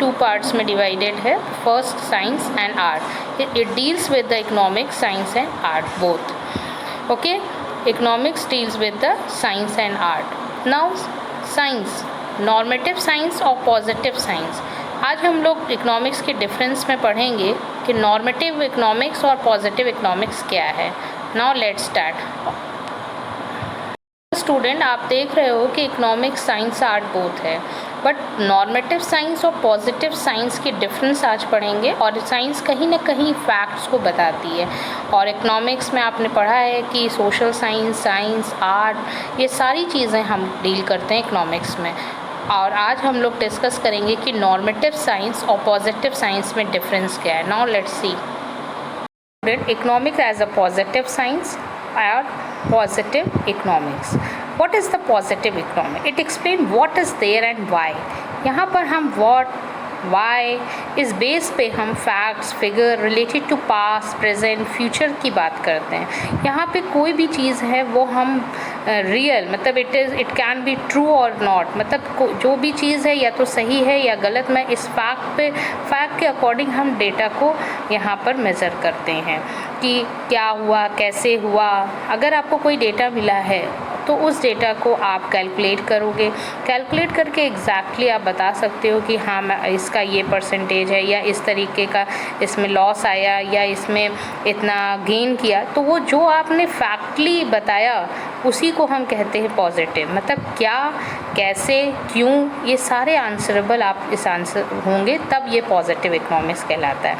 Two parts में divided है. First science and art. It deals with the economics, science and art both. Okay, economics deals with the science and art. Now science, normative science और positive science. आज हम लोग economics के difference में पढ़ेंगे कि नॉर्मेटिव इकोनॉमिक्स और positive economics क्या है. Now let's start. स्टूडेंट, आप देख रहे हो कि इकोनॉमिक्स, साइंस, आर्ट बोथ है, बट नॉर्मेटिव साइंस और पॉजिटिव साइंस की डिफरेंस आज पढ़ेंगे. और साइंस कहीं ना कहीं फैक्ट्स को बताती है, और इकोनॉमिक्स में आपने पढ़ा है कि सोशल साइंस, साइंस, आर्ट, ये सारी चीज़ें हम डील करते हैं इकोनॉमिक्स में. और आज हम लोग डिस्कस करेंगे कि नॉर्मेटिव साइंस और पॉजिटिव साइंस में डिफरेंस क्या है. Now let's see. Economics as a positive science or positive economics. What is the positive economics? It explains what is there and why. यहाँ पर हम what, why इस बेस पे हम facts, figure related to past, present, future की बात करते हैं. यहाँ पे कोई भी चीज़ है वो हम रियल मतलब इट कैन बी ट्रू और नॉट, मतलब जो भी चीज़ है या तो सही है या गलत. मैं इस फैक्ट के अकॉर्डिंग हम डेटा को यहाँ पर मेज़र करते हैं कि क्या हुआ, कैसे हुआ. अगर आपको कोई डेटा मिला है तो उस डेटा को आप कैलकुलेट करोगे. कैलकुलेट करके एग्जैक्टली आप बता सकते हो कि हाँ मैं इसका ये परसेंटेज है, या इस तरीके का इसमें लॉस आया, या इसमें इतना गेन किया. तो वो जो आपने फैक्टली बताया उसी को हम कहते हैं पॉजिटिव. मतलब क्या, कैसे, क्यों, ये सारे आंसरेबल आप इस आंसर होंगे, तब ये पॉजिटिव इकोनॉमिक्स कहलाता है.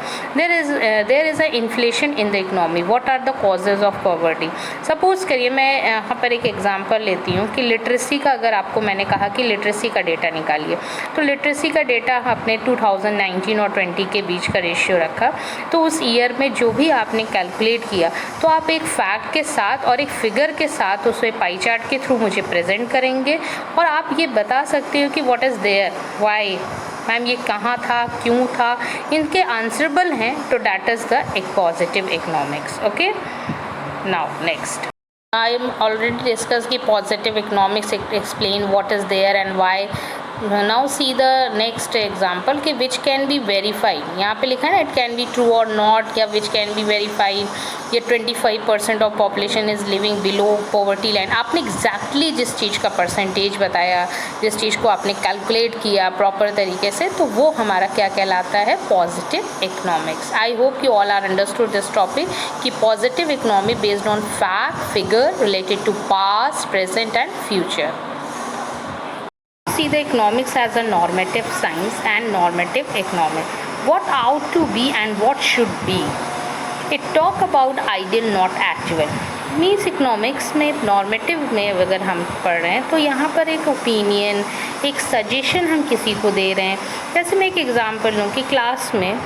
There is a inflation in the economy. What are the causes of poverty. Suppose करिए मैं यहाँ पर एक एग्जांपल लेती हूँ कि लिटरेसी का, अगर आपको मैंने कहा कि लिटरेसी का डेटा निकालिए, तो लिटरेसी का डेटा आपने 2019 और 20 के बीच का रेशियो रखा. तो उस ईयर में जो भी आपने कैलकुलेट किया, तो आप एक फैक्ट के साथ और एक फिगर के साथ उसे पाई चार्ट के थ्रू मुझे प्रेजेंट करेंगे, और आप ये बता सकते हो कि what is there, why, ma'am ये कहाँ था, क्यों था, इनके आंसरेबल हैं. तो दैट इज़ द एक positive economics. Okay, now next. I am already discussed कि positive economics explain what is there and why. Now see the next example कि which can be verified. यहाँ पे लिखा है ना, it can be true or not, या which can be verified. ये 25% of population is living below poverty line. आपने exactly जिस चीज़ का परसेंटेज बताया, जिस चीज़ को आपने कैलकुलेट किया प्रॉपर तरीके से, तो वो हमारा क्या कहलाता है, positive economics. I hope you all are understood this topic कि positive economy based on fact, figure related to past, present and future. See the economics as a normative science and normative economics. What ought to be and what should be. It talk about ideal not actual. Means economics में normative में अगर हम पढ़ रहे हैं तो यहाँ पर एक ओपिनियन, एक सजेशन हम किसी को दे रहे हैं. जैसे मैं एक एग्जांपल लूँ कि क्लास में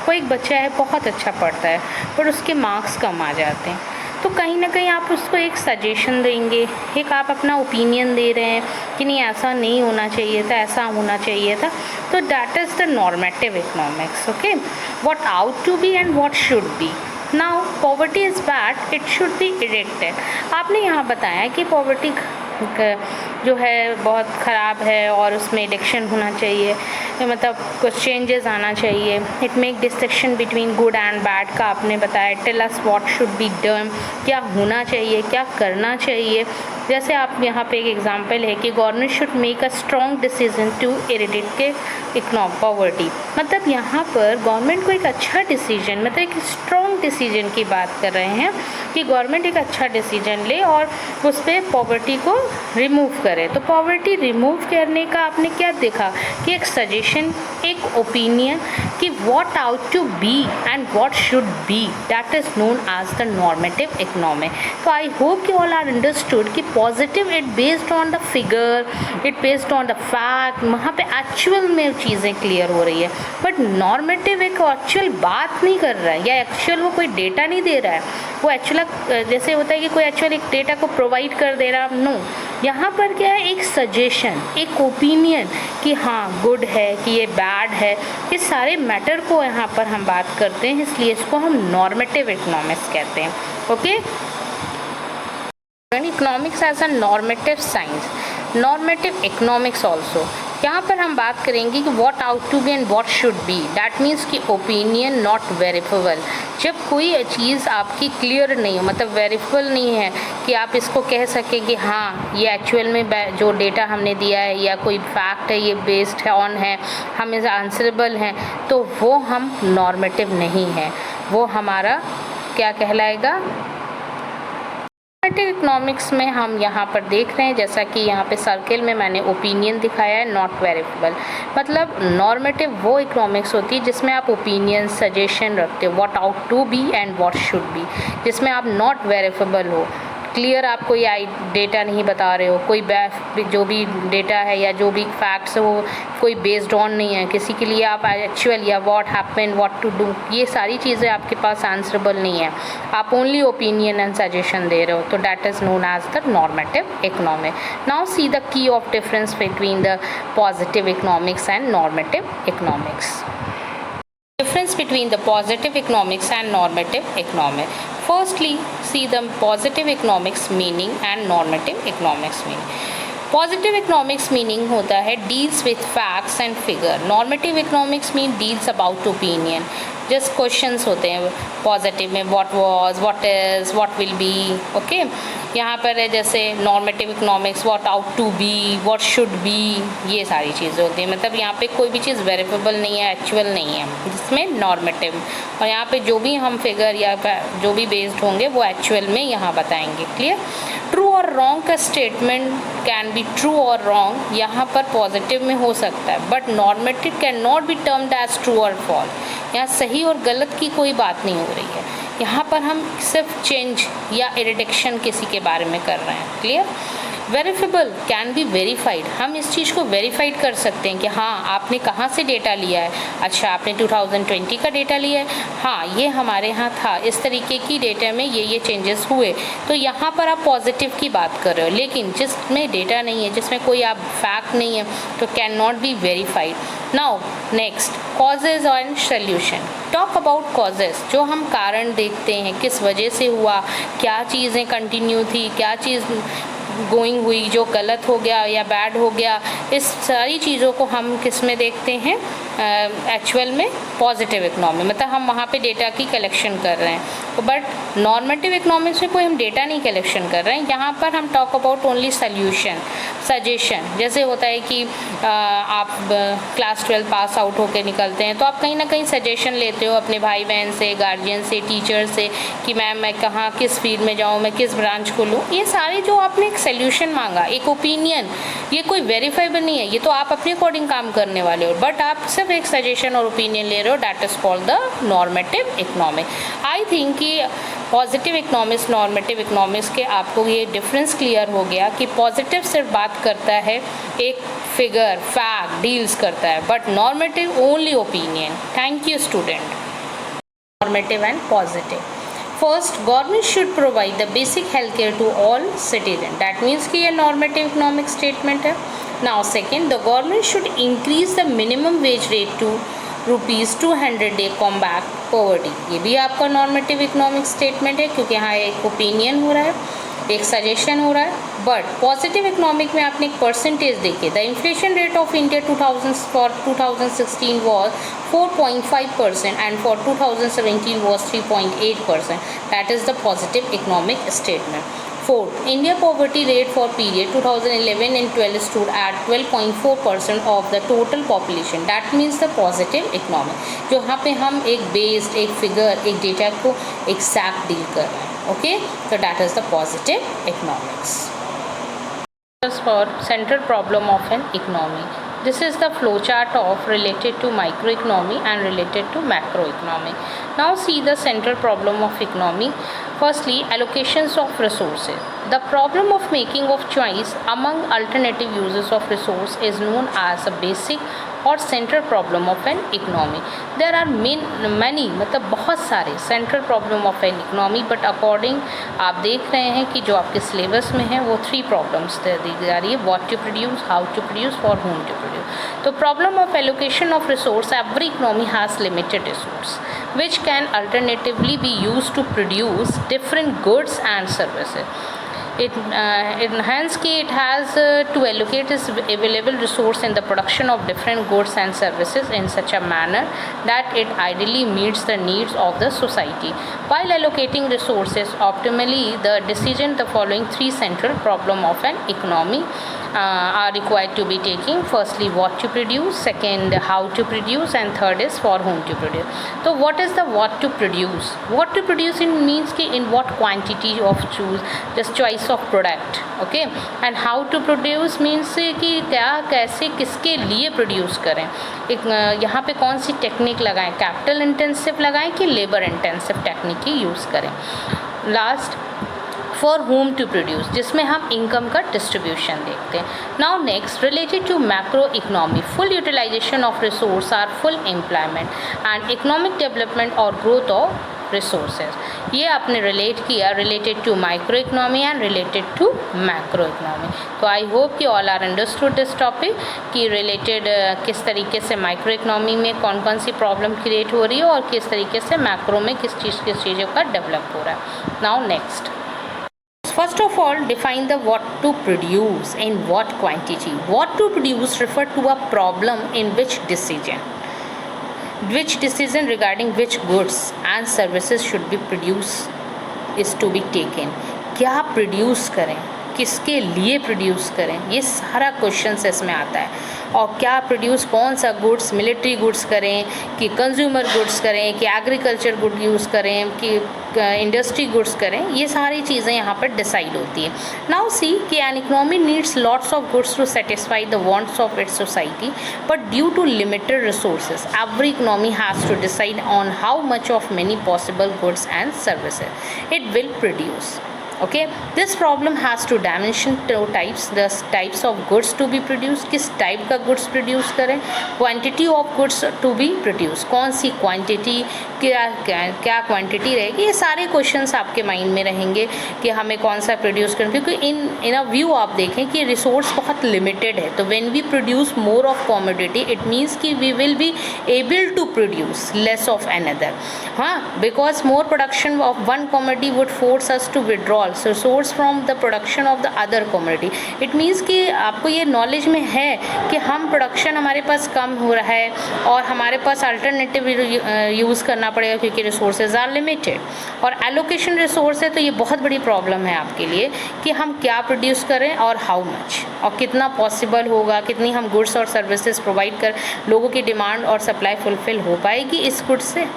कोई एक बच्चा है, बहुत अच्छा पढ़ता है, पर उसके मार्क्स कम आ जाते हैं. तो कहीं ना कहीं आप उसको एक सजेशन देंगे, एक आप अपना ओपिनियन दे रहे हैं कि नहीं ऐसा नहीं होना चाहिए था, ऐसा होना चाहिए था. तो that is the normative economics. Okay, what ought to be and what should be. Now poverty is bad, it should be erected. आपने यहाँ बताया कि पॉवर्टी जो है बहुत ख़राब है और उसमें इलेक्शन होना चाहिए, मतलब कुछ चेंजेस आना चाहिए. It make distinction between good and bad का आपने बताया. Tell us what should be done, क्या होना चाहिए, क्या करना चाहिए. जैसे आप यहाँ पे एक एग्जांपल है कि government should make a strong decision to eradicate economic poverty. मतलब यहाँ पर गवर्नमेंट को एक अच्छा डिसीजन, मतलब एक स्ट्रॉन्ग डिसीजन की बात कर रहे हैं कि गवर्नमेंट एक अच्छा डिसीजन ले और उस पर पॉवर्टी को रिमूव करे. तो पॉवर्टी रिमूव करने का आपने क्या देखा कि एक सजेशन, एक ओपिनियन कि what ought to be and what should be, that is known as the normative economy. तो I hope you all are understood कि positive it based on the figure, it based on the fact, वहाँ पे actual में चीज़ें clear हो रही है. But normative एक एक्चुअल बात नहीं कर रहा है, या एक्चुअल वो कोई डेटा नहीं दे रहा है. वो एक्चुअल जैसे होता है कि कोई एक्चुअल एक डेटा को प्रोवाइड कर दे रहा, नो. यहाँ पर क्या है, एक सजेशन, एक ओपिनियन कि हाँ गुड है कि ये बैड है. इस सारे मैटर को यहाँ पर हम बात करते हैं, इसलिए इसको हम नॉर्मेटिव इकोनॉमिक्स कहते हैं. Okay, economics as a normative science, normative economics also. यहाँ पर हम बात करेंगे कि what ought to be and what should be. That means कि ओपिनियन नॉट वेरीफेबल। जब कोई चीज़ आपकी क्लियर नहीं हो, मतलब वेरीफेबल नहीं है कि आप इसको कह सकें कि हाँ ये एक्चुअल में जो डेटा हमने दिया है या कोई फैक्ट है ये बेस्ड है ऑन है, हम इस आंसरेबल हैं, तो वो हम नॉर्मेटिव नहीं है, वो हमारा क्या कहलाएगा? नॉर्मेटिव इकोनॉमिक्स में हम यहाँ पर देख रहे हैं, जैसा कि यहाँ पे सर्किल में मैंने ओपिनियन दिखाया है, नॉट वेरीफेबल। मतलब नॉर्मेटिव वो इकोनॉमिक्स होती है जिसमें आप ओपिनियन सजेशन रखते हो, what ought to be and what should be, जिसमें आप नॉट वेरीफेबल हो, क्लियर आप कोई डेटा नहीं बता रहे हो, कोई जो भी डेटा है या जो भी फैक्ट्स है वो कोई बेस्ड ऑन नहीं है, किसी के लिए आप एक्चुअल या what happen, what to do, ये सारी चीज़ें आपके पास आंसरेबल नहीं है, आप ओनली ओपिनियन एंड सजेशन दे रहे हो, तो that is known as the normative economic. Now see the key of difference between the positive economics and normative economics. Difference between the positive economics and normative economics. Firstly, see the positive economics meaning and normative economics meaning. Positive economics meaning होता है deals with facts and figure. Normative economics mean deals about opinion. Just questions होते हैं positive में, what was, what is, what will be. Okay, यहाँ पर है जैसे normative economics, what ought to be, what should be, ये सारी चीज़ें होती हैं। मतलब यहाँ पे कोई भी चीज़ वेरीफेबल नहीं है, एक्चुअल नहीं है, जिसमें नॉर्मेटिव, और यहाँ पे जो भी हम फिगर या जो भी बेस्ड होंगे वो एक्चुअल में यहाँ बताएंगे। क्लियर? ट्रू और रॉन्ग का स्टेटमेंट कैन बी ट्रू और रॉन्ग यहाँ पर पॉजिटिव में हो सकता है, but normative can not be termed as true और फॉल्स। यहाँ सही और गलत की कोई बात नहीं हो रही है, यहाँ पर हम सिर्फ चेंज या रिडक्शन किसी के बारे में कर रहे हैं। Clear? Verifiable can be verified, हम इस चीज़ को वेरीफाइड कर सकते हैं कि हाँ आपने कहाँ से डेटा लिया है, अच्छा आपने 2020 का डेटा लिया है, हाँ ये हमारे यहाँ था, इस तरीके की डेटा में ये चेंजेस हुए, तो यहाँ पर आप पॉजिटिव की बात कर रहे हो। लेकिन जिसमें डेटा नहीं है, जिसमें कोई आप फैक्ट नहीं है, तो can not be verified. Now next, causes and solution. Talk about causes, जो हम कारण देखते हैं, किस वजह से हुआ, क्या चीज़ें कंटिन्यू थी, क्या चीज़ गोइंग हुई, जो गलत हो गया या बैड हो गया, इस सारी चीज़ों को हम किस में देखते हैं? एक्चुअल में पॉजिटिव इकोनॉमी, मतलब हम वहाँ पे डेटा की कलेक्शन कर रहे हैं। बट नॉर्मेटिव इकोनॉमिक्स में कोई हम डेटा नहीं कलेक्शन कर रहे हैं, यहाँ पर हम talk about only solution, suggestion. जैसे होता है कि आप क्लास 12 पास आउट होकर निकलते हैं, तो आप कहीं ना कहीं सजेशन लेते हो अपने भाई बहन से, गार्जियन से, टीचर से कि मैम मैं कहाँ किस फील्ड में जाऊँ, मैं किस ब्रांच को लूँ। ये सारे जो आपने एक सल्यूशन मांगा, एक ओपिनियन, ये कोई वेरीफाइबल नहीं है, ये तो आप अपने अकॉर्डिंग काम करने वाले हो, बट आप सिर्फ एक सजेशन और ओपिनियन ले रहे हो, that is called the normative economic. I think कि पॉजिटिव इकोनॉमिक्स, नॉर्मेटिव इकोनॉमिक्स के आपको ये डिफरेंस क्लियर हो गया कि पॉजिटिव सिर्फ बात करता है एक फिगर, फैक्ट, डील्स करता है, but normative only opinion. Thank you student. Normative and positive. First, government should provide the basic health care to all citizen, that means कि ये नॉर्मेटिव इकोनॉमिक स्टेटमेंट है। Now second, the government should increase the minimum wage rate to ₹200 day combat poverty, ये भी आपका normative economic statement है, क्योंकि यहाँ एक ओपिनियन हो रहा है, एक सजेशन हो रहा है। बट पॉजिटिव इकोनॉमिक में आपने एक परसेंटेज देखे, the inflation rate of India 2016 was 4.5% and for 2017 was 3.8%, that is the positive economic statement. Fourth, India poverty rate for period 2011 and 12 stood at 12.4% of the total population. That means the positive economic. जो यहाँ पे हम एक based, एक figure, एक data को exact deal कर रहे हैं। Okay, so that is the positive economics. For central problem of an economy. This is the flowchart of related to microeconomy and related to macroeconomy. Now see the central problem of economy. Firstly, allocations of resources. The problem of making of choice among alternative uses of resource is known as a basic और central problem of an economy. There are many, मतलब बहुत सारे central problem of an economy, but according आप देख रहे हैं कि जो आपके सिलेबस में है वो 3 प्रॉब्लम्स दी जा रही है, what to produce, how to produce, for whom to produce. तो problem of allocation of resource, every economy has limited resource which can alternatively be used to produce different goods and services. Hence it has to allocate its available resource in the production of different goods and services in such a manner that it ideally meets the needs of the society. While allocating resources optimally, the decision the following three central problem of an economy are required to be taken. Firstly, what to produce, second, how to produce, and third is for whom to produce. So what is the what to produce? What to produce it means कि in what quantity of choose, just choice of product, okay, and how to produce means कि क्या कैसे किसके लिए produce करें, एक यहाँ पे कौन सी टेक्निक लगाएं, कैपिटल इंटेंसिव लगाएं कि लेबर इंटेंसिव टेक्निक की यूज़ करें. Last for whom to produce, जिसमें हम इनकम का डिस्ट्रीब्यूशन देखते हैं. Now next related to macro economy, full utilization of resource are full employment and economic development और ग्रोथ ऑफ रिसोर्सेज. ये आपने रिलेट किया related to micro economy and related to macro economy. तो I hope कि all are understood this topic कि related किस तरीके से माइक्रो इकोनॉमी में कौन कौन सी प्रॉब्लम क्रिएट हो रही है और किस तरीके से मैक्रो में किस चीज़ों का डेवलप हो रहा है. Now next, first of all, define the what to produce in what quantity. What to produce refer to a problem in which decision regarding which goods and services should be produced is to be taken. क्या produce करें, किसके लिए produce करें, ये सारा question इसमें आता है. और क्या प्रोड्यूस, कौन सा गुड्स, मिलिट्री गुड्स करें कि कंज्यूमर गुड्स करें कि एग्रीकल्चर गुड यूज़ करें कि इंडस्ट्री गुड्स करें, ये सारी चीज़ें यहाँ पर डिसाइड होती है. नाउ सी कि an economy needs lots of goods to satisfy the wants of its society, but due to limited resources every economy has to decide on how much of many possible goods and services it will produce. Okay, this problem has two dimension, two types, the types of goods to be produced, किस type का goods produce करें, quantity of goods to be produce, कौन सी quantity, क्या quantity रहेगी. ये सारे questions आपके माइंड में रहेंगे कि हमें कौन सा प्रोड्यूस करें, क्योंकि इन अ व्यू आप देखें कि रिसोर्स बहुत लिमिटेड है. तो when we produce more of commodity it means कि we will be able to produce less of another. हाँ, because more production of one commodity would force us to withdrawal source from the production of the other commodity. It means कि आपको ये knowledge में है कि हम production हमारे पास कम हो रहा है और हमारे पास अल्टरनेटिव यूज़ करना पड़ेगा क्योंकि रिसोर्सेज आर लिमिटेड. और एलोकेशन रिसोर्स है तो ये बहुत बड़ी प्रॉब्लम है आपके लिए कि हम क्या प्रोड्यूस करें और हाउ मच और कितना पॉसिबल होगा, कितनी हम गुड्स और सर्विसेज प्रोवाइड कर लोगों की डिमांड और सप्लाई फुलफिल हो पाएगी इस गुड्स से.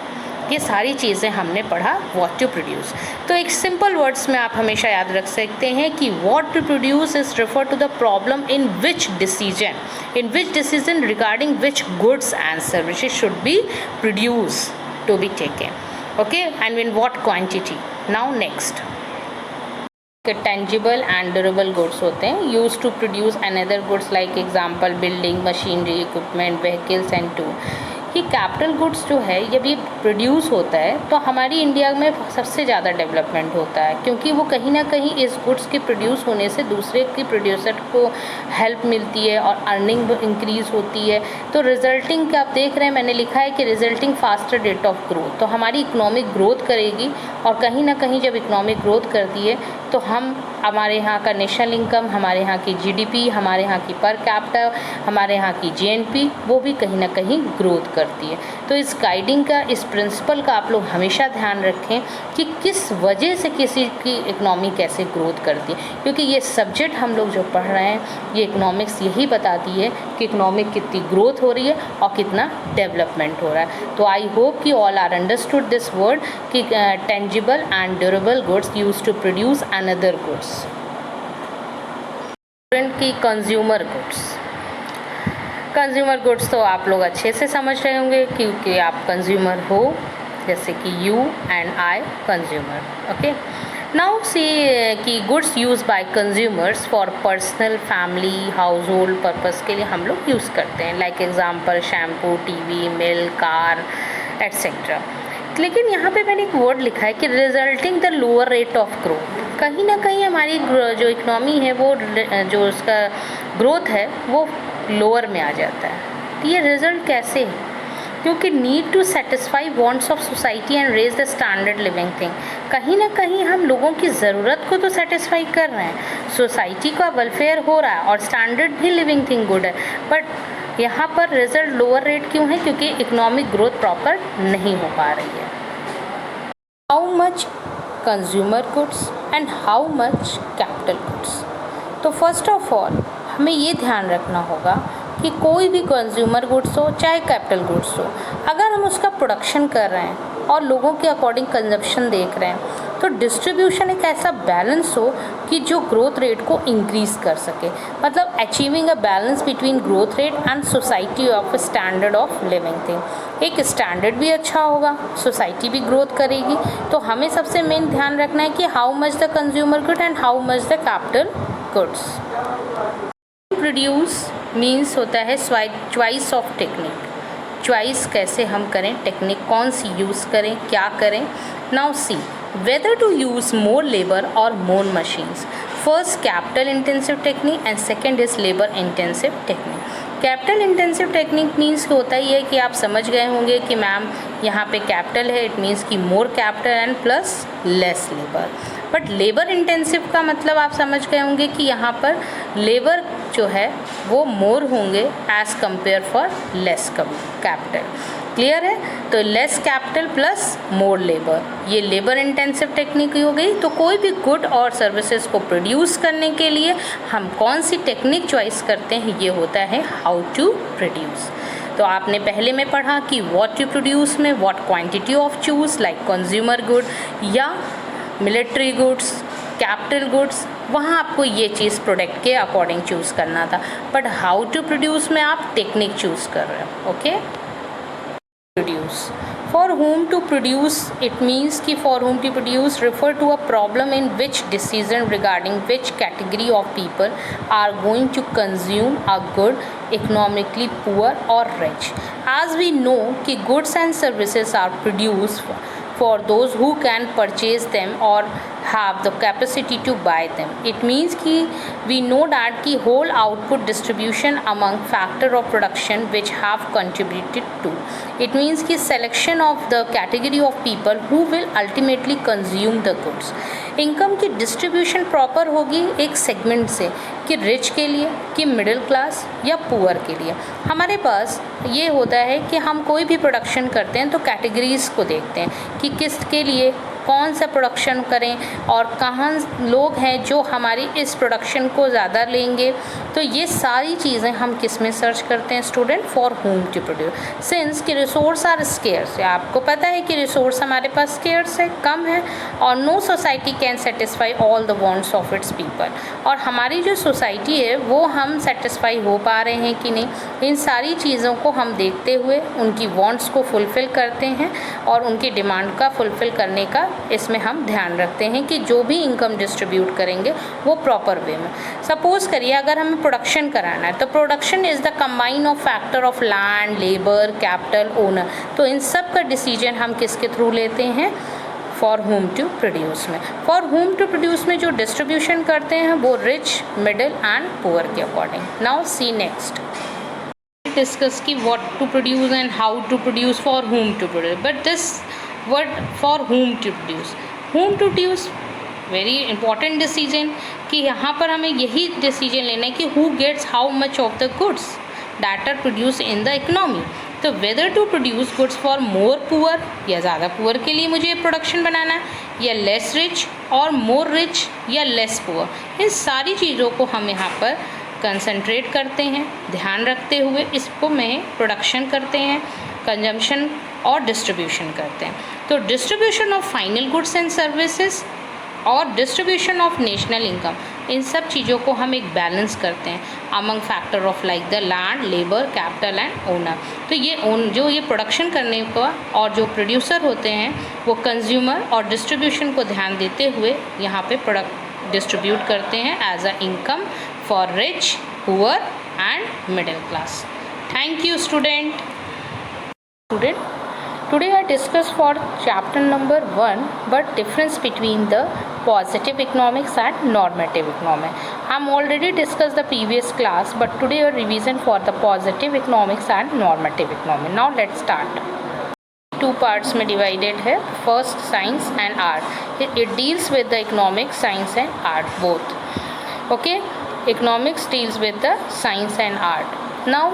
ये सारी चीज़ें हमने पढ़ा व्हाट टू प्रोड्यूस. तो एक सिंपल वर्ड्स में आप हमेशा याद रख सकते हैं कि what to produce is refer to the problem in which decision regarding which goods and services should be produce to be taken. Okay, and in what quantity. Now next, tangible and durable goods होते हैं use to produce another goods like example building, machinery, equipment, vehicles and tool. कि capital goods जो है जब ये produce होता है तो हमारी इंडिया में सबसे ज़्यादा डेवलपमेंट होता है क्योंकि वो कहीं ना कहीं इस गुड्स के प्रोड्यूस होने से दूसरे के प्रोड्यूसर को हेल्प मिलती है और अर्निंग इंक्रीज़ होती है. तो रिजल्टिंग आप देख रहे हैं मैंने लिखा है कि resulting faster rate of growth. तो हमारी इकोनॉमिक ग्रोथ करेगी और कहीं ना कहीं जब इकोनॉमिक ग्रोथ करती है तो हमारे यहाँ का नेशनल इनकम, हमारे यहाँ की जीडीपी, हमारे यहाँ की पर कैपिटा, हमारे यहाँ की जीएनपी वो भी कहीं ना कहीं ग्रोथ करती है. तो इस गाइडिंग का, इस प्रिंसिपल का आप लोग हमेशा ध्यान रखें कि किस वजह से किसी की इकोनॉमी कैसे ग्रोथ करती है, क्योंकि ये सब्जेक्ट हम लोग जो पढ़ रहे हैं ये इकोनॉमिक्स यही बताती है कि इकोनॉमिक कितनी ग्रोथ हो रही है और कितना डेवलपमेंट हो रहा है. तो आई होप कि all are understood this word कि tangible and durable goods use to produce another goods. की कंज्यूमर गुड्स तो आप लोग अच्छे से समझ रहे होंगे क्योंकि आप कंज्यूमर हो, जैसे कि you and I consumer. Okay, now see कि goods use by consumers for personal, family, household purpose के लिए हम लोग यूज़ करते हैं like example shampoo, TV, milk, car etcetera. लेकिन यहाँ पे मैंने एक वर्ड लिखा है कि resulting the lower rate of growth. कहीं ना कहीं हमारी जो इकनॉमी है वो जो उसका ग्रोथ है वो लोअर में आ जाता है. तो ये रिज़ल्ट कैसे है? क्योंकि need to satisfy wants of society and raise the standard living thing. कहीं ना कहीं हम लोगों की ज़रूरत को तो सेटिस्फाई कर रहे हैं, सोसाइटी का वेलफेयर हो रहा है और स्टैंडर्ड भी लिविंग थिंग गुड है, बट यहाँ पर रिजल्ट लोअर रेट क्यों है? क्योंकि इकोनॉमिक ग्रोथ प्रॉपर नहीं हो पा रही है। How much consumer goods and how much capital goods. तो फर्स्ट ऑफ ऑल हमें ये ध्यान रखना होगा कि कोई भी कंज्यूमर गुड्स हो चाहे कैपिटल गुड्स हो, अगर हम उसका प्रोडक्शन कर रहे हैं और लोगों के अकॉर्डिंग कंजप्शन देख रहे हैं, तो डिस्ट्रीब्यूशन एक ऐसा बैलेंस हो कि जो ग्रोथ रेट को इंक्रीज़ कर सके, मतलब achieving a balance between growth rate and society of standard of living thing. एक स्टैंडर्ड भी अच्छा होगा, सोसाइटी भी ग्रोथ करेगी। तो हमें सबसे मेन ध्यान रखना है कि how much the consumer good and how much the capital goods. Produce means होता है चॉइस ऑफ टेक्निक, चॉइस कैसे हम करें, टेक्निक कौन सी यूज़ करें, क्या करें। Now see whether to use more labor or more machines. First, capital intensive technique and second is labor intensive technique. Capital intensive technique means होता ही है कि आप समझ गए होंगे कि मैम यहाँ पे कैपिटल है, इट मीन्स कि more capital and plus less labour. But labour intensive का मतलब आप समझ गए होंगे कि यहाँ पर लेबर जो है वो मोर होंगे as compare for less capital. Clear है? तो less capital plus more labour, ये लेबर इंटेंसिव टेक्निक हो गई। तो कोई भी गुड और सर्विसेज को प्रोड्यूस करने के लिए हम कौन सी टेक्निक चॉइस करते हैं, ये होता है हाउ टू प्रोड्यूस। तो आपने पहले में पढ़ा कि व्हाट टू प्रोड्यूस में what quantity of choose, like consumer good या मिलिट्री गुड्स, कैपिटल गुड्स, वहाँ आपको ये चीज़ प्रोडक्ट के अकॉर्डिंग चूज़ करना था। बट हाउ टू प्रोड्यूस में आप टेक्निक चूज़ कर रहे हो। Okay, produce. For whom to produce, it means कि for whom to produce refer to a problem in which decision regarding which category of people are going to consume a good, economically poor or rich. As we know कि goods and services are produced for those who can purchase them or have the capacity to buy them. It means कि we know that कि whole output distribution among factor of production which have contributed to. It means कि selection of the category of people who will ultimately consume the goods. Income की distribution proper होगी एक segment से कि rich के लिए, कि मिडिल क्लास या पुअर के लिए। हमारे पास ये होता है कि हम कोई भी प्रोडक्शन करते हैं तो कैटेगरीज़ को देखते हैं कि किसके लिए कौन सा प्रोडक्शन करें और कहाँ लोग हैं जो हमारी इस प्रोडक्शन को ज़्यादा लेंगे। तो ये सारी चीज़ें हम किस में सर्च करते हैं student? For whom to produce. Since कि रिसोर्स आर स्केर्स, आपको पता है कि रिसोर्स हमारे पास स्केर्स है, कम है, और no society can satisfy all the wants of it's people. और हमारी जो सोसाइटी है वो हम सेटिस्फाई हो पा रहे हैं कि नहीं, इन सारी चीज़ों को हम देखते हुए उनकी वांट्स को फुलफ़िल करते हैं और उनकी डिमांड का फुलफ़िल करने का इसमें हम ध्यान रखते हैं कि जो भी इनकम डिस्ट्रीब्यूट करेंगे वो प्रॉपर वे में। सपोज़ करिए अगर हमें प्रोडक्शन कराना है तो production is the combine of factor of land, labour, capital, owner. तो इन सब का डिसीजन हम किसके थ्रू लेते हैं? फॉर होम टू प्रोड्यूस में। फॉर होम टू प्रोड्यूस में जो डिस्ट्रीब्यूशन करते हैं वो रिच, मिडिल एंड पुअर के according. Now see next discuss की what to produce and how to produce for whom to produce. But this word for whom to produce very important decision कि यहाँ पर हमें यही डिसीजन लेना है कि who gets how much of the goods that are produce in the economy. तो whether to produce goods for more poor, या ज़्यादा पुअर के लिए मुझे प्रोडक्शन बनाना है, या लेस रिच और मोर रिच या लेस पुअर, इन सारी चीज़ों को हम यहाँ पर कंसंट्रेट करते हैं, ध्यान रखते हुए इसको में प्रोडक्शन करते हैं, कंजम्पशन और डिस्ट्रीब्यूशन करते हैं। तो distribution of final goods and services और डिस्ट्रीब्यूशन ऑफ नेशनल इनकम, इन सब चीज़ों को हम एक बैलेंस करते हैं among factor of like the land, labour, capital and owner. तो ये प्रोडक्शन करने का और जो प्रोड्यूसर होते हैं वो कंज्यूमर और डिस्ट्रीब्यूशन को ध्यान देते हुए यहाँ पे प्रोडक्ट डिस्ट्रीब्यूट करते हैं as a income for rich, poor and middle class. Thank you student. Today I discuss for chapter number 1 but difference between the positive economics and normative economics. I'm already discussed the previous class, but today a revision for the positive economics and normative economics. Now let's start. Two parts में divided है. First, science and art. It deals with the economics, science and art both. Okay, economics deals with the science and art. Now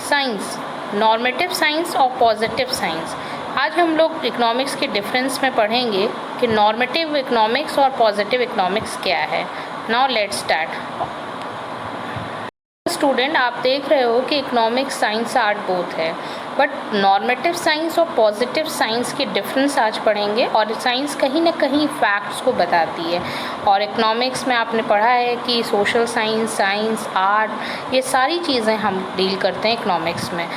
science, normative science और positive science. आज हम लोग economics के difference में पढ़ेंगे कि नॉर्मेटिव इकोनॉमिक्स और positive economics क्या है. Now let's start. स्टूडेंट, आप देख रहे हो कि इकोनॉमिक्स, साइंस, आर्ट बोथ है, बट नॉर्मेटिव साइंस और पॉजिटिव साइंस के डिफरेंस आज पढ़ेंगे. और साइंस कहीं ना कहीं फैक्ट्स को बताती है, और इकोनॉमिक्स में आपने पढ़ा है कि सोशल साइंस, साइंस, आर्ट, ये सारी चीज़ें हम डील करते हैं इकोनॉमिक्स में.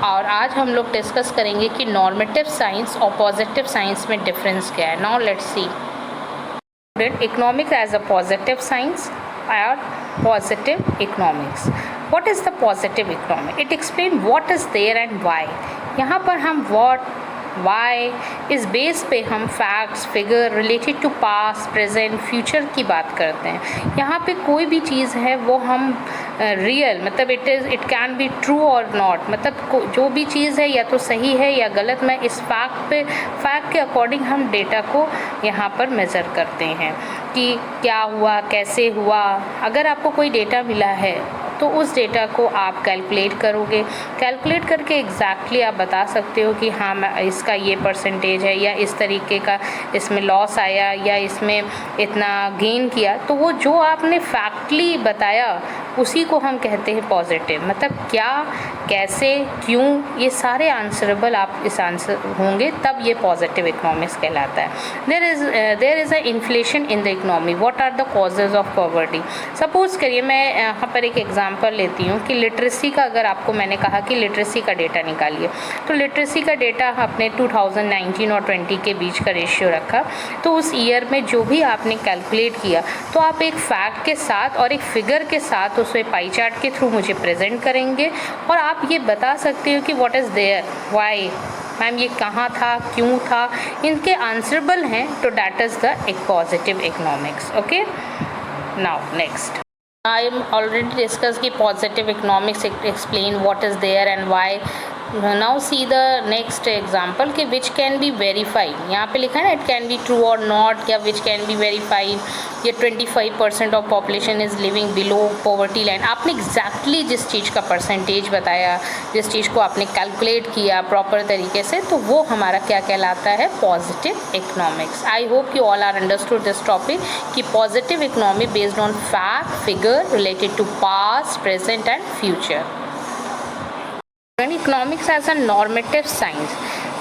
और आज हम लोग डिस्कस करेंगे कि नॉर्मेटिव साइंस और पॉजिटिव साइंस में डिफरेंस क्या है. Now let's see. Economics as a positive science or positive economics. What is the positive economics? It explains what is there and why. यहाँ पर हम what, why इस बेस पे हम facts, figure related to past, present, future की बात करते हैं. यहाँ पे कोई भी चीज़ है वो हम रियल मतलब इट कैन बी ट्रू और नॉट, मतलब जो भी चीज़ है या तो सही है या गलत. मैं इस फैक्ट के अकॉर्डिंग हम डेटा को यहाँ पर मेज़र करते हैं कि क्या हुआ, कैसे हुआ. अगर आपको कोई डेटा मिला है तो उस डेटा को आप कैलकुलेट करोगे. कैलकुलेट करके एग्जैक्टली आप बता सकते हो कि हाँ मैं इसका ये परसेंटेज है, या इस तरीके का इसमें लॉस आया, या इसमें इतना गेन किया. तो वो जो आपने फैक्टली बताया उसी को हम कहते हैं पॉजिटिव. मतलब क्या, कैसे, क्यों, ये सारे आंसरेबल आप इस आंसर होंगे तब ये पॉजिटिव इकोनॉमिक्स कहलाता है. There is a inflation in the economy. What are the causes of poverty. Suppose करिए मैं यहाँ पर एक एग्जांपल लेती हूँ कि लिटरेसी का, अगर आपको मैंने कहा कि लिटरेसी का डेटा निकालिए, तो लिटरेसी का डेटा आपने 2019 और 20 के बीच का रेशियो रखा. तो उस ईयर में जो भी आपने कैलकुलेट किया तो आप एक फैक्ट के साथ और एक फिगर के साथ उसे पाई चार्ट के थ्रू मुझे प्रेजेंट करेंगे, और आप ये बता सकते हो कि what is there, why, ma'am ये कहाँ था, क्यों था, इनके आंसरेबल हैं. तो दैट इज़ द एक positive economics. Okay, now next. I am already discussed कि positive economics explain what is there and why. Now see the next example कि which can be verified. यहाँ पे लिखा है ना, it can be true or not, या which can be verified. ये 25% of population is living below poverty line. आपने exactly जिस चीज़ का परसेंटेज बताया, जिस चीज़ को आपने कैलकुलेट किया प्रॉपर तरीके से, तो वो हमारा क्या कहलाता है, positive economics. I hope you all are understood this topic कि positive economy based on fact, figure related to past, present and future. Economics as a normative science,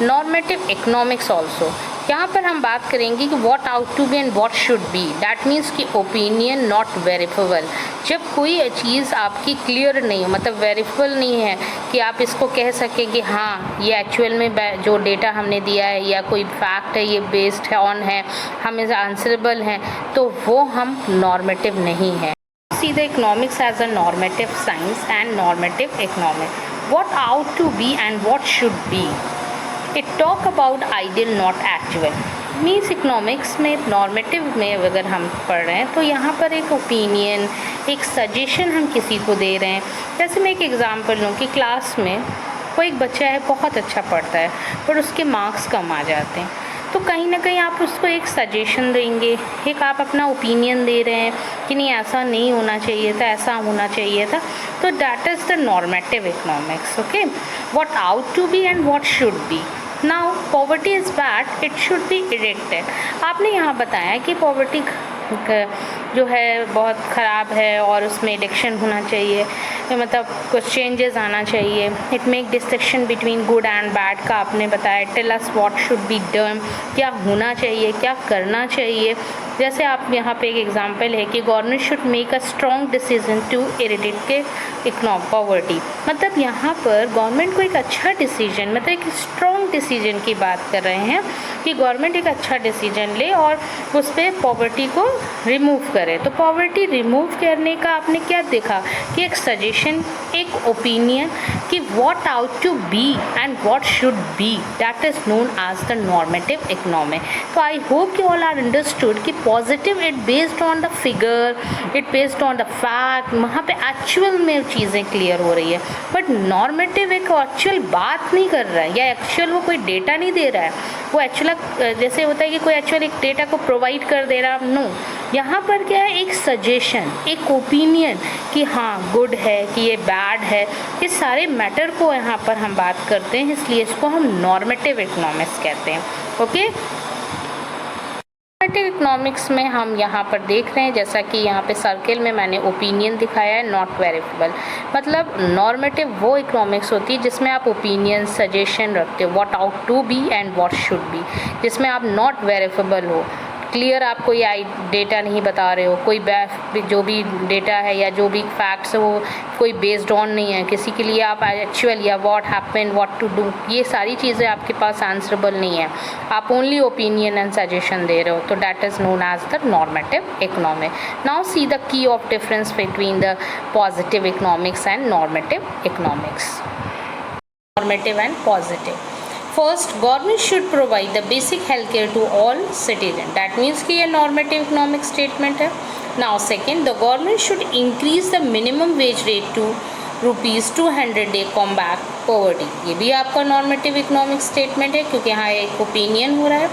normative economics also. यहाँ पर हम बात करेंगे कि what ought to be and what should be. That means कि opinion not verifiable. जब कोई चीज़ आपकी क्लियर नहीं हो, मतलब वेरीफेबल नहीं है कि आप इसको कह सकें कि हाँ ये एक्चुअल में जो डेटा हमने दिया है या कोई फैक्ट है ये बेस्ड है ऑन है, हम इस आंसरेबल हैं, तो वो हम नॉर्मेटिव नहीं है. See the economics as a normative science and normative economics. What ought to be and what should be. It talk about ideal not actual. Means economics में नॉर्मेटिव में अगर हम पढ़ रहे हैं तो यहाँ पर एक ओपिनियन, एक सजेशन हम किसी को दे रहे हैं. जैसे मैं एक एग्ज़ाम्पल लूँ कि क्लास में कोई एक बच्चा है बहुत अच्छा पढ़ता है पर उसके मार्क्स कम आ जाते हैं, तो कहीं ना कहीं आप उसको एक सजेशन देंगे, एक आप अपना ओपिनियन दे रहे हैं कि नहीं ऐसा नहीं होना चाहिए था, ऐसा होना चाहिए था. तो that is the normative economics. Okay, what ought to be and what should be. Now poverty is bad, it should be erected. आपने यहाँ बताया कि पॉवर्टी जो है बहुत ख़राब है और उसमें एडिक्शन होना चाहिए, मतलब कुछ चेंजेस आना चाहिए. It make distinction between good and bad का आपने बताया. Tell us what should be done, क्या होना चाहिए, क्या करना चाहिए. जैसे आप यहाँ पे एक एग्जांपल है कि government should make a strong decision to eradicate economic poverty. मतलब यहाँ पर गवर्नमेंट को एक अच्छा डिसीजन, मतलब एक स्ट्रॉन्ग डिसीजन की बात कर रहे हैं कि गवर्नमेंट एक अच्छा डिसीजन ले और उस पर पॉवर्टी को रिमूव करे. तो पॉवर्टी रिमूव करने का आपने क्या देखा कि एक सजेशन, एक ओपिनियन कि what ought to be and what should be, that is known as the normative economy. तो I hope you all are understood कि positive it based on the figure, it based on the fact, वहाँ पे actual में चीज़ें clear हो रही है। But normative एक एक्चुअल बात नहीं कर रहा है या एक्चुअल वो कोई डेटा नहीं दे रहा है, वो एक्चुअल जैसे होता है कि कोई एक्चुअल एक डेटा को प्रोवाइड कर दे रहा, नो। यहाँ पर क्या है, एक सजेशन, एक ओपिनियन कि हाँ गुड है कि ये बैड है, इस सारे मैटर को यहाँ पर हम बात करते हैं, इसलिए इसको हम नॉर्मेटिव इकोनॉमिक्स कहते हैं। ओके, नॉर्मेटिव इकोनॉमिक्स में हम यहाँ पर देख रहे हैं, जैसा कि यहाँ पे सर्किल में मैंने ओपिनियन दिखाया है, नॉट वेरीफेबल। मतलब नॉर्मेटिव वो इकोनॉमिक्स होती है जिसमें आप ओपिनियन, सजेशन रखते हो, what ought to be and what should be, जिसमें आप नॉट वेरीफेबल हो, क्लियर आप कोई डेटा नहीं बता रहे हो, कोई जो भी डेटा है या जो भी फैक्ट्स है वो कोई बेस्ड ऑन नहीं है, किसी के लिए आप एक्चुअल या what happen, what to do, ये सारी चीज़ें आपके पास आंसरेबल नहीं है, आप ओनली ओपिनियन एंड सजेशन दे रहे हो, तो that is known as the normative economic. Now see the key of difference between the positive economics and normative economics. Normative and positive, first, government should provide the basic health care to all citizen, that means कि ये normative economic statement है। Now second, the government should increase the minimum wage rate to ₹200 day combat poverty, ये भी आपका normative economic statement है, क्योंकि यहाँ एक ओपिनियन हो रहा है,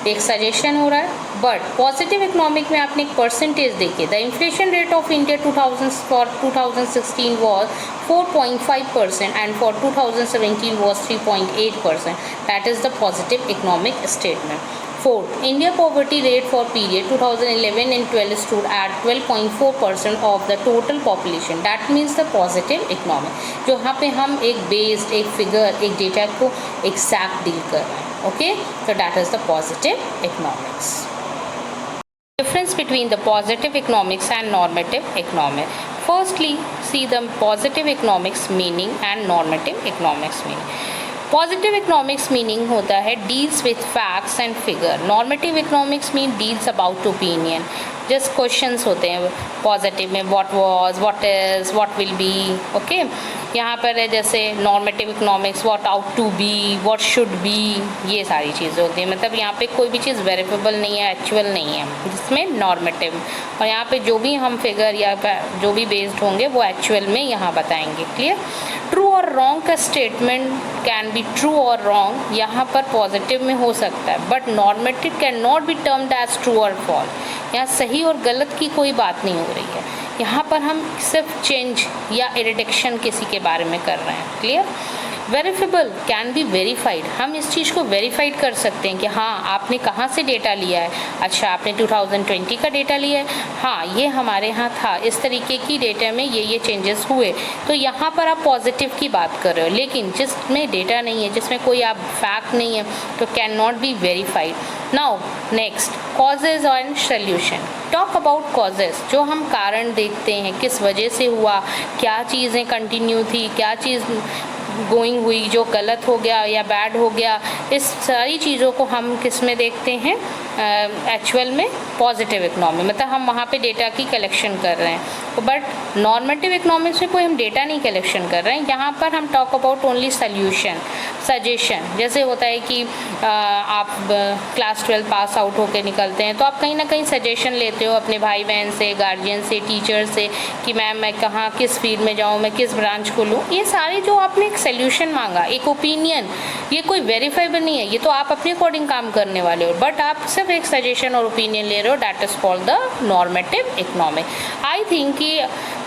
एक सजेशन हो रहा है। बट पॉजिटिव इकोनॉमिक में आपने एक परसेंटेज देखिए, the inflation rate of India 2016 was 4.5% and for 2017 was 3.8%, that is the positive economic statement. Fourth, India poverty rate for period 2011 and 12 stood at 12.4% of the total population. That means the positive economic. जो यहाँ पे हम एक based, एक figure, एक data को exact deal कर रहे हैं। Okay, so that is the positive economics. Difference between the positive economics and normative economics. Firstly, see the positive economics meaning and normative economics meaning. Positive economics meaning होता है deals with facts and figure, normative economics mean deals about opinion, just questions होते हैं positive में, what was, what is, what will be. Okay, यहाँ पर है जैसे normative economics, what ought to be, what should be, ये सारी चीज़ें होती हैं। मतलब यहाँ पे कोई भी चीज़ वेरीफेबल नहीं है, एक्चुअल नहीं है, जिसमें नॉर्मेटिव, और यहाँ पे जो भी हम फिगर या जो भी बेस्ड होंगे वो एक्चुअल में यहाँ बताएंगे। क्लियर? ट्रू और रॉन्ग का स्टेटमेंट कैन बी ट्रू और रॉन्ग, यहाँ पर पॉजिटिव में हो सकता है, but normative can not be termed as true और फॉल्स। यहाँ सही और गलत की कोई बात नहीं हो रही है, यहाँ पर हम सिर्फ चेंज या रिडक्शन किसी के बारे में कर रहे हैं। Clear? Verifiable can be verified, हम इस चीज़ को वेरीफाइड कर सकते हैं कि हाँ आपने कहाँ से डेटा लिया है, अच्छा आपने 2020 का डेटा लिया है, हाँ ये हमारे यहाँ था, इस तरीके की डेटा में ये चेंजेस हुए, तो यहाँ पर आप पॉजिटिव की बात कर रहे हो। लेकिन जिसमें डेटा नहीं है, जिसमें कोई आप फैक्ट नहीं है, तो can not be verified. Now next, causes and solution. Talk about causes, जो हम कारण देखते हैं, किस वजह से हुआ, क्या चीज़ें कंटिन्यू थी, क्या चीज़ गोइंग हुई, जो गलत हो गया या बैड हो गया, इस सारी चीज़ों को हम किस में देखते हैं, एक्चुअल में पॉजिटिव इकोनॉमी, मतलब हम वहाँ पे डेटा की कलेक्शन कर रहे हैं। बट नॉर्मेटिव इकोनॉमिक्स में कोई हम डेटा नहीं कलेक्शन कर रहे हैं, यहाँ पर हम talk about only solution, suggestion. जैसे होता है कि आप क्लास 12 पास आउट होकर निकलते हैं, तो आप कहीं ना कहीं सजेशन लेते हो अपने भाई बहन से, गार्जियन से, टीचर से कि मैम मैं कहाँ किस फील्ड में जाऊँ, मैं किस ब्रांच को लूँ। ये सारे जो आपने एक सोल्यूशन मांगा, एक ओपिनियन, ये कोई वेरीफाइबल नहीं है, ये तो आप अपने अकॉर्डिंग काम करने वाले हो, बट आप सिर्फ एक सजेशन और ओपिनियन ले रहे हो, that is called the normative economic. I think कि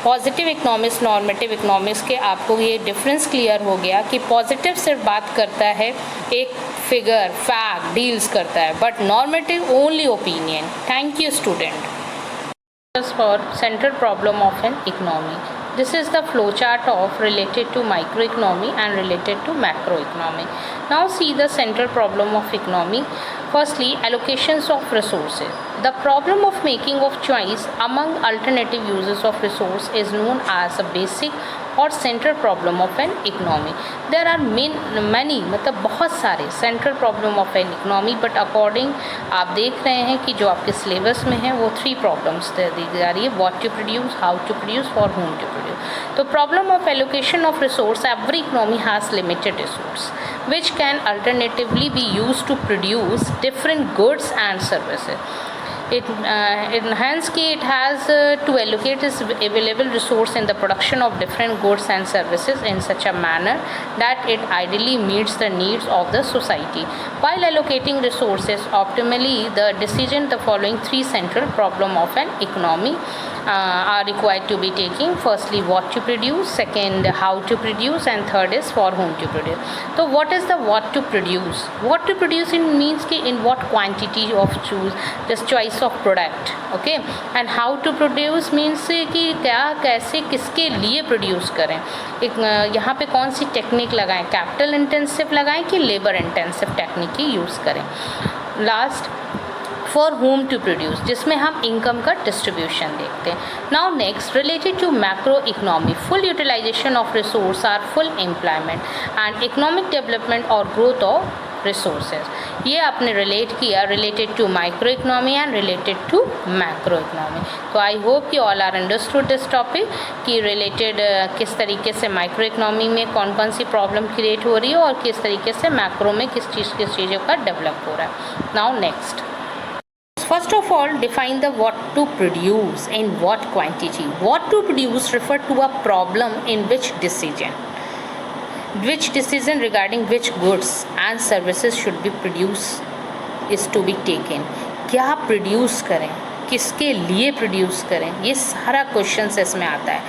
पॉजिटिव इकोनॉमिक्स, नॉर्मेटिव इकोनॉमिक्स के आपको ये डिफरेंस क्लियर हो गया कि पॉजिटिव सिर्फ बात करता है एक फिगर, फैक्ट, डील्स करता है, but normative only opinion. Thank you student. For central problem of an economy. This is the flowchart of related to microeconomy and related to macroeconomy. Now see the central problem of economy. Firstly, allocations of resources. The problem of making of choice among alternative uses of resource is known as a basic or central problem of an economy. There are many मतलब बहुत सारे central problem of an economy, but according आप देख रहे हैं कि जो आपके syllabus में है वो 3 problems दी जा रही है, what to produce, how to produce, for whom to produce. तो problem of allocation of resource, every economy has limited resource which can alternatively be used to produce different goods and services. Hence it has to allocate its available resource in the production of different goods and services in such a manner that it ideally meets the needs of the society. While allocating resources optimally, the decision the following three central problem of an economy are required to be taken. Firstly, what to produce, second, how to produce, and third is for whom to produce. So what is the what to produce? What to produce in means कि in what quantity of choose, just choice of product, okay, and how to produce means कि क्या कैसे किसके लिए produce करें, एक यहाँ पे कौन सी टेक्निक लगाएं, कैपिटल इंटेंसिव लगाएं कि लेबर इंटेंसिव टेक्निक ही यूज़ करें. Last, for whom to produce, जिसमें हम इनकम का डिस्ट्रीब्यूशन देखते हैं. Now next, related to macro economy, full utilization of resource are full employment and economic development और ग्रोथ ऑफ रिसोर्सेज. ये आपने रिलेट किया related to micro economy and related to macro economy. तो I hope कि all are understood this topic कि related किस तरीके से माइक्रो इकोनॉमी में कौन कौन सी प्रॉब्लम क्रिएट हो रही है और किस तरीके से मैक्रो में किस चीज़ों का डेवलप हो रहा है. Now next, first of all, define the what to produce in what quantity. What to produce refer to a problem in which decision regarding which goods and services should be produced is to be taken. क्या produce करें, किसके लिए produce करें, ये सारा question इसमें आता है.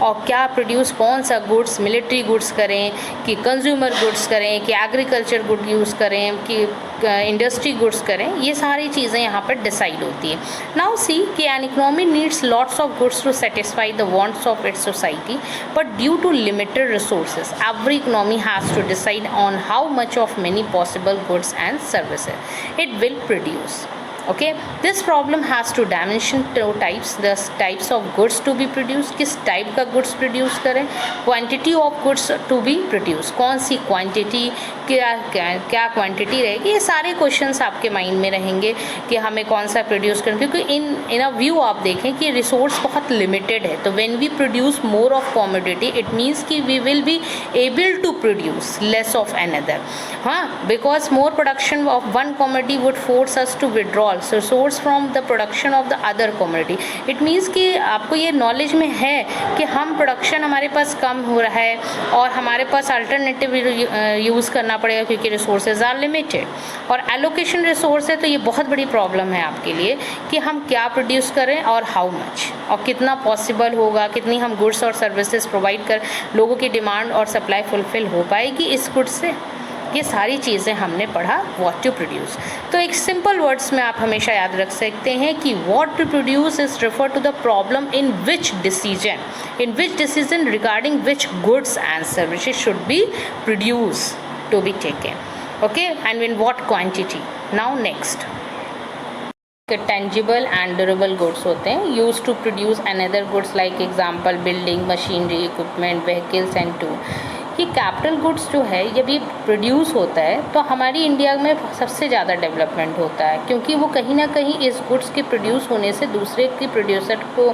और क्या प्रोड्यूस, कौन सा गुड्स, मिलिट्री गुड्स करें कि कंज्यूमर गुड्स करें कि एग्रीकल्चर गुड यूज़ करें कि इंडस्ट्री गुड्स करें, ये सारी चीज़ें यहाँ पर डिसाइड होती है. नाउ सी कि an economy needs lots of goods to satisfy the wants of its society, but due to limited resources every economy has to decide on how much of many possible goods and services it will produce. Okay, this problem has two dimension, two types. The types of goods to be produced, किस type का goods produce करें, quantity of goods to be produce, कौन सी quantity, क्या quantity रहेगी, ये सारे questions आपके माइंड में रहेंगे कि हमें कौन सा प्रोड्यूस करें. क्योंकि इन अ व्यू आप देखें कि रिसोर्स बहुत लिमिटेड है, तो when we produce more of commodity it means कि we will be able to produce less of another. हाँ, because more production of one commodity would force us to withdraw source from the production of the other commodity. It means कि आपको ये knowledge में है कि हम production हमारे पास कम हो रहा है और हमारे पास अल्टरनेटिव यूज़ करना पड़ेगा क्योंकि रिसोर्सेज आर लिमिटेड. और एलोकेशन रिसोर्स है तो ये बहुत बड़ी प्रॉब्लम है आपके लिए कि हम क्या प्रोड्यूस करें और हाउ मच और कितना पॉसिबल होगा, कितनी हम गुड्स और सर्विसेज प्रोवाइड कर लोगों की डिमांड और सप्लाई फुलफिल हो पाएगी इस गुड्स से. ये सारी चीज़ें हमने पढ़ा व्हाट टू प्रोड्यूस. तो एक सिंपल वर्ड्स में आप हमेशा याद रख सकते हैं कि what to produce is refer to the problem in which decision regarding which goods and services should be produce to be taken. Okay, and in what quantity. Now next, tangible and durable goods होते हैं use to produce another goods like example building, machinery, equipment, vehicles and tool. ये capital goods जो है जब ये produce होता है तो हमारी इंडिया में सबसे ज़्यादा डेवलपमेंट होता है क्योंकि वो कहीं ना कहीं इस गुड्स के प्रोड्यूस होने से दूसरे की प्रोड्यूसर को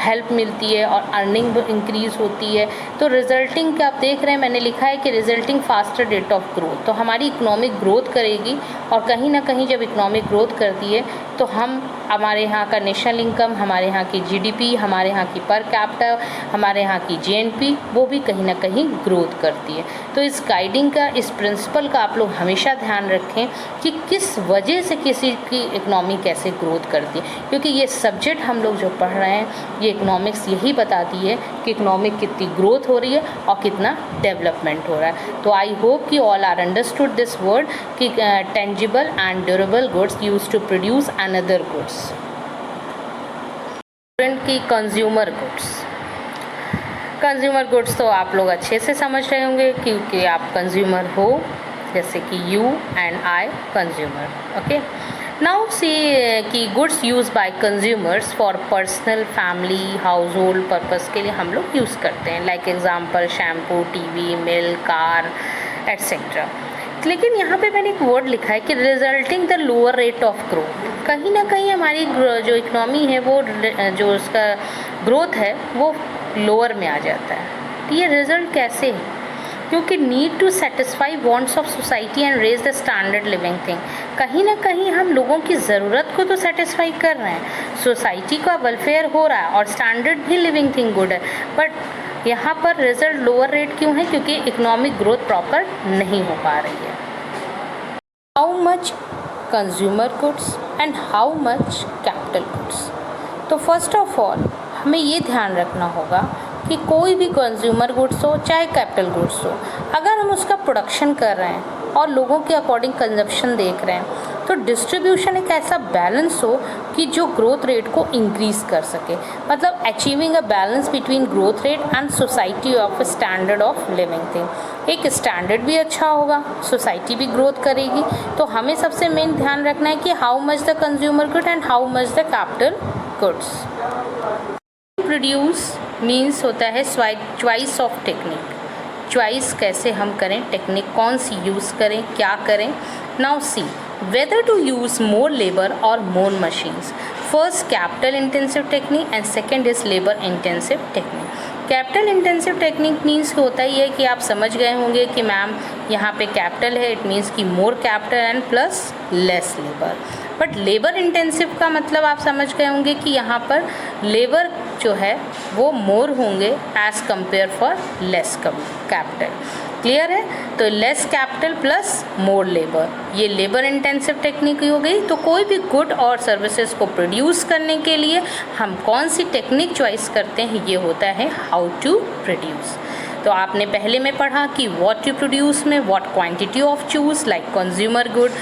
हेल्प मिलती है और अर्निंग इंक्रीज़ होती है. तो रिजल्टिंग क्या आप देख रहे हैं, मैंने लिखा है कि resulting faster rate of growth. तो हमारी इकोनॉमिक ग्रोथ करेगी और कहीं ना कहीं जब इकोनॉमिक ग्रोथ करती है तो हमारे यहाँ का नेशनल इनकम, हमारे यहाँ की जीडीपी, हमारे यहाँ की पर कैपिटा, हमारे यहाँ की जीएनपी वो भी कहीं ना कहीं ग्रोथ करती है. तो इस गाइडिंग का, इस प्रिंसिपल का आप लोग हमेशा ध्यान रखें कि किस वजह से किसी की इकोनॉमी कैसे ग्रोथ करती है, क्योंकि ये सब्जेक्ट हम लोग जो पढ़ रहे हैं ये इकोनॉमिक्स यही बताती है कि इकोनॉमिक कितनी ग्रोथ हो रही है और कितना डेवलपमेंट हो रहा है. तो आई होप कि all are understood this word कि tangible and durable goods use to produce another goods. की कंज्यूमर गुड्स तो आप लोग अच्छे से समझ रहे होंगे क्योंकि आप कंज्यूमर हो, जैसे कि you and I consumer. Okay, now see कि goods use by consumers for personal, family, household purpose के लिए हम लोग यूज़ करते हैं. Like example shampoo, TV, milk, car etcetera. लेकिन यहाँ पे मैंने एक वर्ड लिखा है कि resulting the lower rate of growth. कहीं ना कहीं हमारी जो इकनॉमी है वो जो उसका ग्रोथ है वो लोअर में आ जाता है. तो ये रिज़ल्ट कैसे है? क्योंकि need to satisfy wants of society and raise the standard living thing. कहीं ना कहीं हम लोगों की ज़रूरत को तो सेटिस्फाई कर रहे हैं, सोसाइटी का वेलफेयर हो रहा है और स्टैंडर्ड भी लिविंग थिंग गुड है, बट यहाँ पर रिजल्ट लोअर रेट क्यों है? क्योंकि इकोनॉमिक ग्रोथ प्रॉपर नहीं हो पा रही है। How much consumer goods and how much capital goods. तो फर्स्ट ऑफ ऑल हमें ये ध्यान रखना होगा कि कोई भी कंज्यूमर गुड्स हो चाहे कैपिटल गुड्स हो, अगर हम उसका प्रोडक्शन कर रहे हैं और लोगों के अकॉर्डिंग कंजप्शन देख रहे हैं, तो डिस्ट्रीब्यूशन एक ऐसा बैलेंस हो कि जो ग्रोथ रेट को इंक्रीज़ कर सके, मतलब achieving a balance between growth rate and society of standard of living thing. एक स्टैंडर्ड भी अच्छा होगा, सोसाइटी भी ग्रोथ करेगी। तो हमें सबसे मेन ध्यान रखना है कि how much the consumer good and how much the capital goods. Produce means होता है चॉइस ऑफ टेक्निक, चॉइस कैसे हम करें, टेक्निक कौन सी यूज़ करें, क्या करें। Now see whether to use more labor or more machines. First, capital intensive technique and second is labor intensive technique. Capital intensive technique means होता ही है कि आप समझ गए होंगे कि मैम यहाँ पे कैपिटल है, इट मीन्स कि more capital and plus less labour. But labour intensive का मतलब आप समझ गए होंगे कि यहाँ पर लेबर जो है वो मोर होंगे as compare for less capital. Clear है? तो less capital plus more labour, ये लेबर इंटेंसिव टेक्निक हो गई। तो कोई भी गुड और सर्विसेज को प्रोड्यूस करने के लिए हम कौन सी टेक्निक चॉइस करते हैं, ये होता है हाउ टू प्रोड्यूस। तो आपने पहले में पढ़ा कि व्हाट टू प्रोड्यूस में what quantity of choose, like consumer good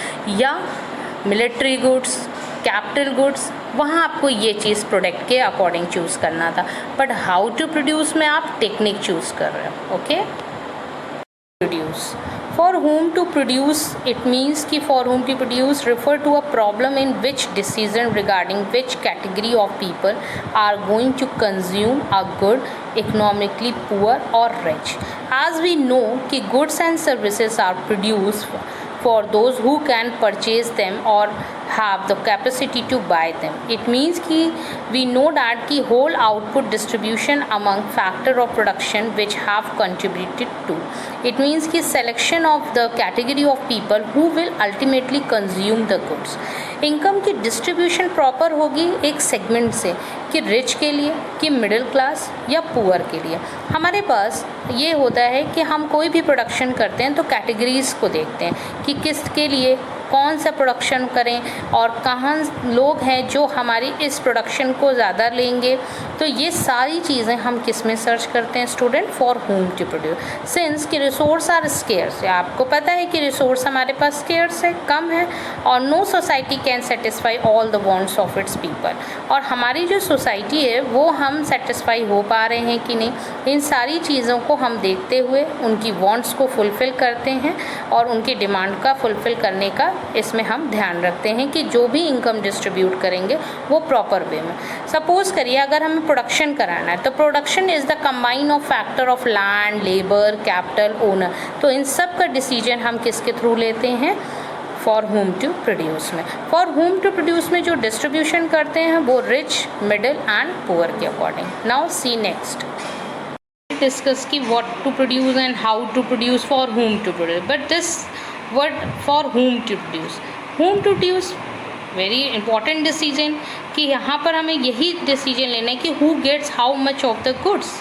या मिलिट्री गुड्स, कैपिटल गुड्स, वहाँ आपको ये चीज़ प्रोडक्ट के अकॉर्डिंग चूज़ करना था। बट हाउ टू प्रोड्यूस में आप टेक्निक चूज़ कर रहे हो। Okay, produce. For whom to produce, it means कि for whom to produce refer to a problem in which decision regarding which category of people are going to consume a good, economically poor or rich. As we know कि goods and services are produced for those who can purchase them or have the capacity to buy them. It means कि we know that कि whole output distribution among factor of production which have contributed to. It means कि selection of the category of people who will ultimately consume the goods. Income की distribution proper होगी एक segment से कि rich के लिए, कि मिडिल क्लास या पुअर के लिए। हमारे पास ये होता है कि हम कोई भी प्रोडक्शन करते हैं तो कैटेगरीज़ को देखते हैं कि किसके लिए कौन सा प्रोडक्शन करें और कहाँ लोग हैं जो हमारी इस प्रोडक्शन को ज़्यादा लेंगे। तो ये सारी चीज़ें हम किस में सर्च करते हैं student? For whom to produce. Since कि रिसोर्स आर स्केर्स, आपको पता है कि रिसोर्स हमारे पास स्केर्स है, कम है, और no society can satisfy all the wants of it's people. और हमारी जो सोसाइटी है वो हम सेटिस्फाई हो पा रहे हैं कि नहीं, इन सारी चीज़ों को हम देखते हुए उनकी वांट्स को फुलफ़िल करते हैं और उनकी डिमांड का फुलफ़िल करने का इसमें हम ध्यान रखते हैं कि जो भी इनकम डिस्ट्रीब्यूट करेंगे वो प्रॉपर वे में। सपोज़ करिए अगर हमें प्रोडक्शन कराना है तो production is the combine of factor of land, labour, capital, owner. तो इन सब का डिसीजन हम किसके थ्रू लेते हैं? फॉर होम टू प्रोड्यूस में। फॉर होम टू प्रोड्यूस में जो डिस्ट्रीब्यूशन करते हैं वो रिच, मिडिल एंड पुअर के according. Now see next discuss की what to produce and how to produce for whom to produce. But this word for whom to produce very important decision कि यहाँ पर हमें यही डिसीजन लेना है कि who gets how much of the goods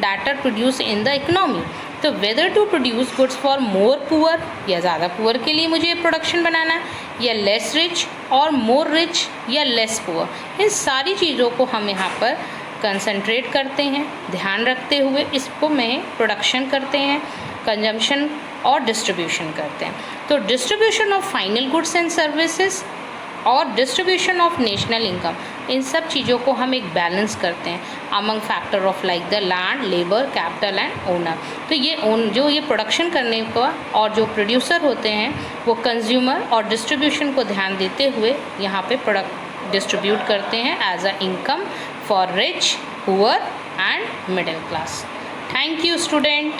that are produce in the economy. तो whether to produce goods for more poor, या ज़्यादा पुअर के लिए मुझे प्रोडक्शन बनाना है, या लेस रिच और मोर रिच या लेस पुअर, इन सारी चीज़ों को हम यहाँ पर कंसंट्रेट करते हैं, ध्यान रखते हुए इसको में प्रोडक्शन करते हैं, कंजम्पशन और डिस्ट्रीब्यूशन करते हैं। तो distribution of final goods and services और डिस्ट्रीब्यूशन ऑफ नेशनल इनकम, इन सब चीज़ों को हम एक बैलेंस करते हैं among factor of like the land, labour, capital and owner. तो ये जो ये प्रोडक्शन करने का और जो प्रोड्यूसर होते हैं वो कंज्यूमर और डिस्ट्रीब्यूशन को ध्यान देते हुए यहाँ पे प्रोडक्ट डिस्ट्रीब्यूट करते हैं as a income for rich, poor and middle class. Thank you student.